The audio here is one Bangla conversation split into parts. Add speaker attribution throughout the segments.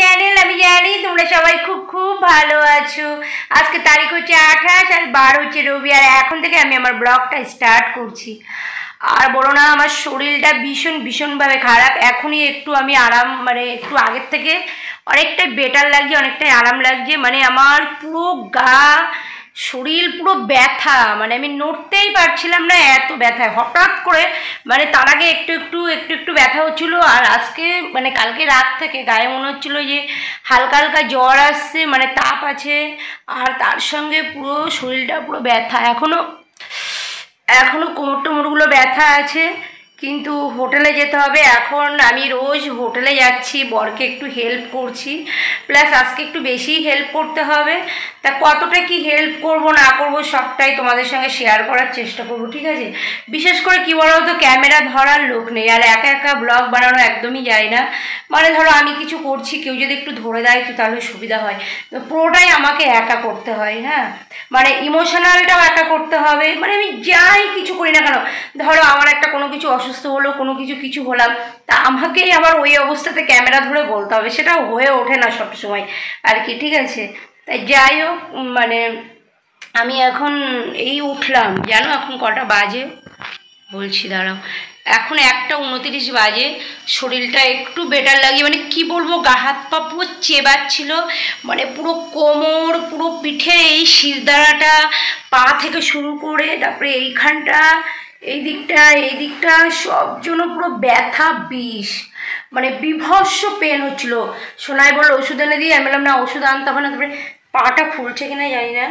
Speaker 1: চ্যানেল। আমি জানি তোমরা সবাই খুব খুব ভালো আছো। আজকে তারিখ হচ্ছে 28 আর 12 হচ্ছে রবি, আর এখন থেকে আমি আমার ব্লগটা স্টার্ট করছি। আর বলো না, আমার শরীরটা ভীষণভাবে খারাপ। এখনই একটু আমি আরাম, মানে একটু আগের থেকে অনেকটাই বেটার লাগছে, অনেকটাই আরাম লাগছে। মানে আমার পুরো গা শরীর পুরো ব্যথা, মানে আমি নড়তেই পারছিলাম না, এত ব্যথা হঠাৎ করে। মানে তার আগে একটু ব্যথা হচ্ছিলো, আর আজকে মানে কালকে রাত থেকে গায়ে মনে হচ্ছিলো যে হালকা হালকা জ্বর আসছে, মানে তাপ আছে। আর তার সঙ্গে পুরো শরীরটা পুরো ব্যথা, এখনও কোমর টোমরগুলো ব্যথা আছে। কিন্তু হোটেলে যেতে হবে এখন। আমি রোজ হোটেলে যাচ্ছি, বরকে একটু হেল্প করছি, প্লাস আজকে একটু বেশি হেল্প করতে হবে। তা কতটা কি হেল্প করব না করব সবটাই তোমাদের সঙ্গে শেয়ার করার চেষ্টা করব, ঠিক আছে? বিশেষ করে কি বলো তো, ক্যামেরা ধরার লোক নেই, আর একা একা ব্লগ বানানো একদমই যায় না। মানে ধরো আমি কিছু করছি, কেউ যদি একটু ধরে দেয় তো তাহলে সুবিধা হয়, তো পুরোটাই আমাকে একা করতে হয়। হ্যাঁ, মানে ইমোশনালটাও একা করতে হবে। মানে আমি যাই কিছু করি না কেন, ধরো আমার একটা কোনো কিছু অসুস্থ হলো, কোনো কিছু হলাম, তা আমাকেই আবার ওই অবস্থাতে ক্যামেরা ধরে বলতে হবে, সেটা হয়ে ওঠে না সব সময় আর কি, ঠিক আছে? তাই যাই হোক, মানে আমি এখন এই উঠলাম, জানো এখন কটা বাজে বলছি, দাঁড়াও, এখন 1:29 বাজে। শরীরটা একটু বেটার লাগে, মানে কি বলবো, গা হাত পা পুরো চেবাচ্ছিল, মানে পুরো কোমর, পুরো পিঠে এই শিরদাঁড়াটা, পা থেকে শুরু করে তারপরে এইখানটা, এই দিকটা সব জন্য পুরো ব্যথা বিষ, মানে বিভৎস পেন হচ্ছিল। সোনাই বললো ওষুধ এনে দিয়ে, আমি বললাম না ওষুধ আনতে হবে না। তারপরে পাটা ফুলছে কিনা জানি না,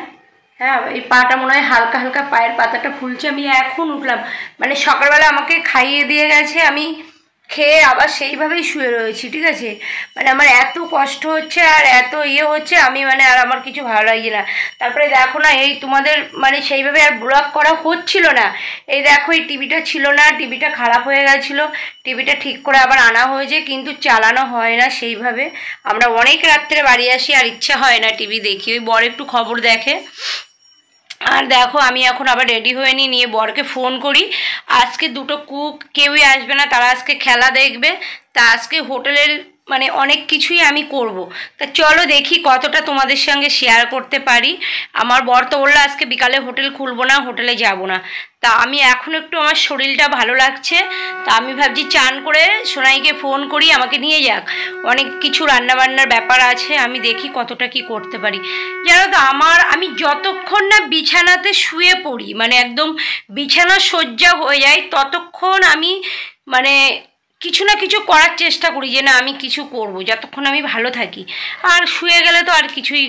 Speaker 1: হ্যাঁ এই পাটা মনে হয় হালকা হালকা পায়ের পাতাটা ফুলছে। আমি এখন উঠলাম, মানে সকালবেলা আমাকে খাইয়ে দিয়ে গেছে, আমি খেয়ে আবার সেইভাবেই শুয়ে রয়েছি, ঠিক আছে? মানে আমার এত কষ্ট হচ্ছে আর এত হচ্ছে, আমি মানে আর আমার কিছু ভালো লাগছে না। তারপরে দেখো না, এই তোমাদের মানে সেইভাবে আর ব্লগ করা হচ্ছিল না। এই দেখো, এই টিভিটা ছিল না, টিভিটা খারাপ হয়ে গেছিলো, টিভিটা ঠিক করে আবার আনা হয়েছে, কিন্তু চালানো হয় না সেইভাবে। আমরা অনেক রাত্রে বাড়ি আসি আর ইচ্ছা হয় না টিভি দেখি, ওই বর একটু খবর দেখে। আর দেখো আমি এখন আবার রেডি হয়ে নিয়ে বরকে ফোন করি। আজকে দুটো কুক কেউই আসবে না, তারা আজকে খেলা দেখবে। তা আজকে হোটেলের মানে অনেক কিছুই আমি করব। তা চলো দেখি কতটা তোমাদের সঙ্গে শেয়ার করতে পারি। আমার বর তো বললো আজকে বিকালে হোটেল খুলবো না, হোটেলে যাব না। তা আমি এখন একটু আমার শরীরটা ভালো লাগছে, তা আমি ভাবছি চান করে সোনাইকে ফোন করি, আমাকে নিয়ে যাক। অনেক কিছু রান্নাবান্নার ব্যাপার আছে, আমি দেখি কতটা কি করতে পারি। জানো তো, আমি যতক্ষণ না বিছানাতে শুয়ে পড়ি, মানে একদম বিছানা শয্যা হয়ে যায়, ততক্ষণ আমি মানে কিছু না কিছু করার চেষ্টা করি যে না আমি কিছু করব, যতক্ষণ আমি ভালো থাকি। আর শুয়ে গেলে তো আর কিছুই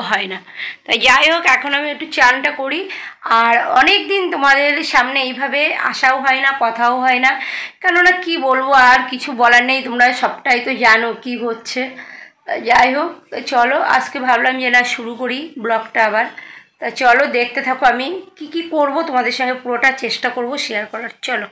Speaker 1: হয় না। তাই যাই হোক, এখন আমি একটু চানটা করি। আর অনেক দিন তোমাদের সামনে এইভাবে আসাও হয় না, কথাও হয় না, কেননা কি বলবো, আর কিছু বলার নেই, তোমরা সবটাই তো জানো কি হচ্ছে। যাই হোক, চলো আজকে ভাবলাম যে না শুরু করি ব্লগটা আবার। তা চলো দেখতে থাকো, আমি কি করব তোমাদের সঙ্গে পুরোটা চেষ্টা করব শেয়ার করার। চলো।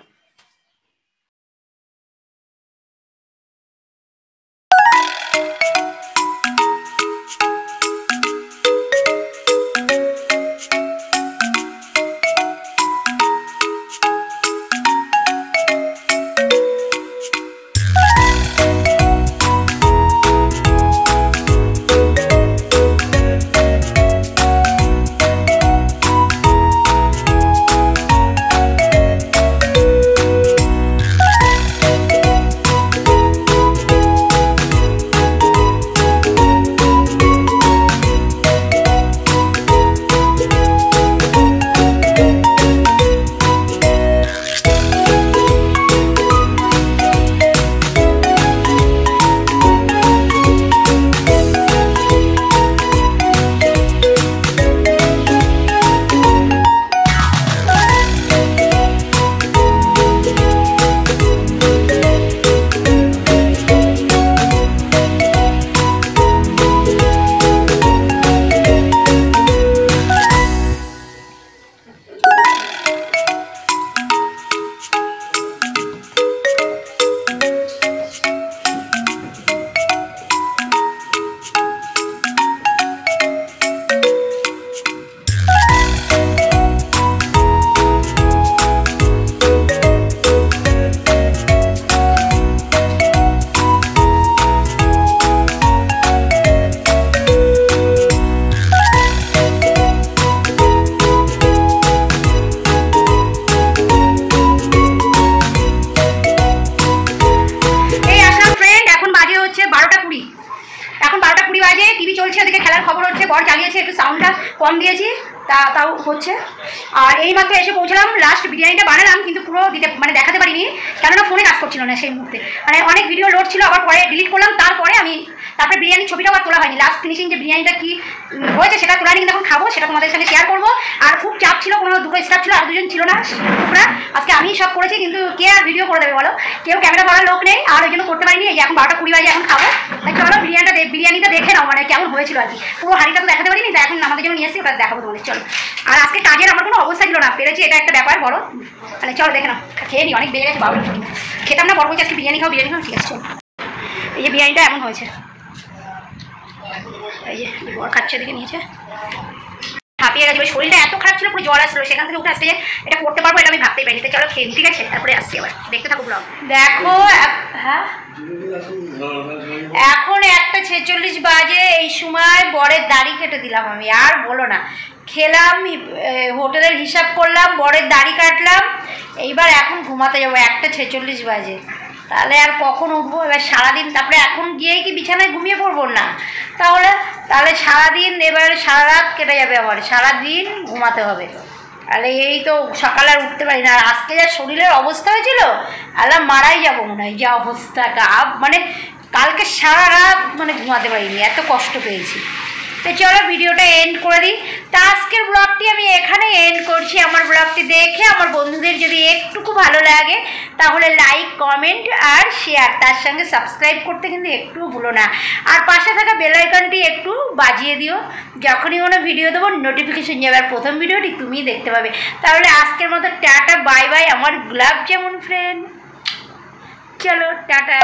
Speaker 2: ঝড় চালিয়েছে, একটু সাউন্ডটা কম দিয়েছি, তাও হচ্ছে। আর এইমাত্র এসে পৌঁছলাম, লাস্ট বিরিয়ানিটা বানালাম কিন্তু পুরো দেখাতে পারিনি, কেননা ফোনে কাজ করছিল না সেই মুহূর্তে, অনেক ভিডিও লোড ছিল, আবার পরে ডিলিট করলাম। তারপরে বিরিয়ানির ছবিটাও আর তোলা হয়নি, লাস্ট ফিনিশিং যে বিরিয়ানিটা কি হয়েছে সেটা তোলা হয়নি, কিন্তু এখন খাবো, সেটা তোমাদের সঙ্গে শেয়ার করবো। আর খুব চাপ ছিল, কোনো দুটো স্টাফ ছিল, আর দুজন ছিল না কুকরা, আজকে আমি সব করেছি, কিন্তু কে আর ভিডিও করে দেবে বলো, কেউ ক্যামেরা করার লোক নেই, আর ওই জন্য করতে পারিনি। এই এখন 12:20 বাজে, এখন খাবো। চলো বিরিয়ানিটা দেখে নাও, কেমন হয়েছিল আর কি। পুরো হাঁড়িটা তো দেখাতে পারিনি, তাই এখন আমাদের জন্য নিয়ে এসেছি, ওটা দেখাবো তোমাদের। চলো। আর আজকে কাজের আমার কোনো অবস্থা ছিল না, পেরেছি, এটা একটা ব্যাপার বড়। চলো দেখে নাও, খেয়ে নি, অনেক বেড়ে গেছে, বাবু খেতাম না, বড় বলছি আজকে বিরিয়ানি খাও, ঠিক আছে। চলো, এই যে বিরিয়ানিটা এমন হয়েছে, এই যে বড় খাচ্ছে, দিকে নিয়েছে, হাঁপিয়ে গেছে, শরীরটা এত খারাপ ছিল, পুরো জ্বর আসলো, সেখান থেকে উঠে আসতে যে এটা করতে পারবো এটা আমি ভাবতেই পারিনি। চলো খেয়ে, ঠিক আছে, তারপরে আসছি আবার, দেখতে থাকো ব্লগ। দেখো, হ্যাঁ এখন 1:46 বাজে, এই সময় বরের দাড়ি কেটে দিলাম আমি, আর বলো না, খেলাম, হোটেলের হিসাব করলাম, বরের দাড়ি কাটলাম, এইবার এখন ঘুমাতে যাবো, 1:46 বাজে, তাহলে আর কখন উঠবো এবার সারাদিন। তারপরে এখন গিয়েই কি বিছানায় ঘুমিয়ে পড়বো না, তাহলে সারাদিন, এবার সারা রাত কেটে যাবে, আমার সারাদিন ঘুমাতে হবে, তাহলে এই তো সকালে আর উঠতে পারি না। আর আজকে যা শরীরের অবস্থা হয়েছিল, আল্লাহ মারাই যাবো মনে হয়, যা অবস্থা, কালকে সারা রাত ঘুমাতে পারিনি, এত কষ্ট পেয়েছি। তো চলো ভিডিওটা এন্ড করে দিই। তা আজকের ব্লগটি আমি এখানে এন্ড করছি। আমার ব্লগটি দেখে আমার বন্ধুদের যদি একটুকু ভালো লাগে তাহলে লাইক, কমেন্ট আর শেয়ার, তার সঙ্গে সাবস্ক্রাইব করতে কিন্তু একটু ভুলো না। আর পাশে থাকা বেল আইকনটি একটু বাজিয়ে দিও, যখনই কোনো ভিডিও দেবো নোটিফিকেশন যাবে, আর প্রথম ভিডিওটি তুমিই দেখতে পাবে। তাহলে আজকের মতো টাটা, বাই বাই আমার গোলাপ জামুন ফ্রেন্ড। চলো টাটা।